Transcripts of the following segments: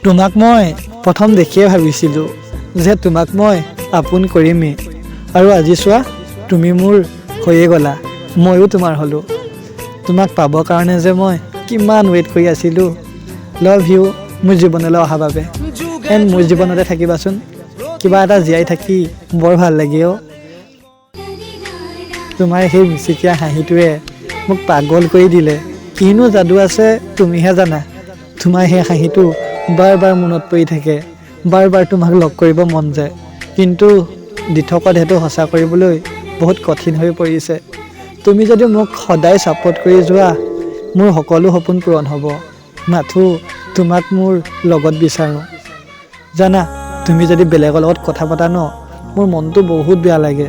তোমাক মই প্ৰথম দেখিয়ে ভাবিছিলোঁ যে তোমাক মই আপোন কৰিমেই আৰু আজি চোৱা তুমি মোৰ হৈয়ে গ'লা ময়ো তোমাৰ হ'লোঁ তোমাক পাবৰ কাৰণে যে মই কিমান ৱেইট কৰি আছিলোঁ লাভ ইউ মোৰ জীৱনলৈ অহাৰ বাবে এণ্ড মোৰ জীৱনতে থাকিবাচোন কিবা এটা জীয়াই থাকি বৰ ভাল লাগে অ' তোমাৰ সেই মিচিকীয়া হাঁহিটোৱে মোক পাগল কৰি দিলে কিনো যাদু আছে তুমিহে জানা তোমাৰ সেই হাঁহিটো বাৰ বাৰ মনত পৰি থাকে বাৰ বাৰ তোমাক লগ কৰিব মন যায় কিন্তু দিঠকত সেইটো সঁচা কৰিবলৈ বহুত কঠিন হৈ পৰিছে তুমি যদি মোক সদায় ছাপোৰ্ট কৰি যোৱা মোৰ সকলো সপোন পূৰণ হ'ব মাথো তোমাক মোৰ লগত বিচাৰোঁ জানা তুমি যদি বেলেগৰ লগত কথা পতা ন মোৰ মনটো বহুত বেয়া লাগে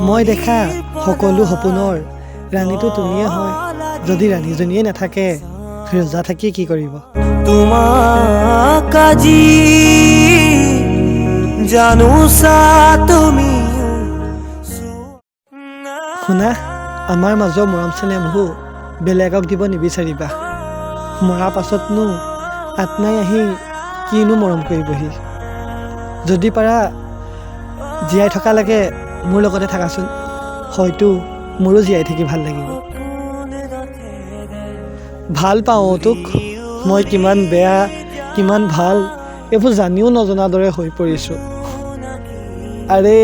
মই দেখা সকলো সপোনৰ ৰাণীটো তুমিয়ে হয় যদি ৰাণীজনীয়ে নাথাকে ৰজা থাকি কি কৰিব তোমাক আজি জানো চা তুমি শুনা আমাৰ মাজৰ মৰম চেনেহবোৰ বেলেগক দিব নিবিচাৰিবা মৰাৰ পাছতনো আত্মাই আহি কিনো মৰম কৰিবহি যদি পাৰা জীয়াই থকালৈকে মোৰ লগতে থাকাচোন হয়তো মোৰো জীয়াই থাকি ভাল লাগিব ভাল পাওঁ তোক মই কিমান বেয়া কিমান ভাল এইবোৰ জানিও নজনাৰ দৰে হৈ পৰিছোঁ আৰে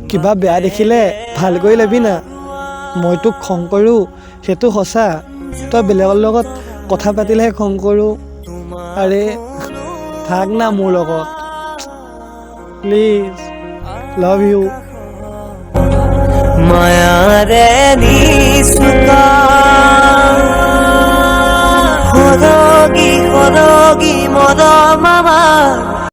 কিবা বেয়া দেখিলে ভাল কৰি ল'বি না মই তোক খং কৰোঁ সেইটো সঁচা তই বেলেগৰ লগত কথা পাতিলেহে খং কৰোঁ আৰে থাক না মোৰ লগত প্লিজ লাভ ইউ মায়াৰে নিচুকা সৰগী সৰগী মৰম আমাৰ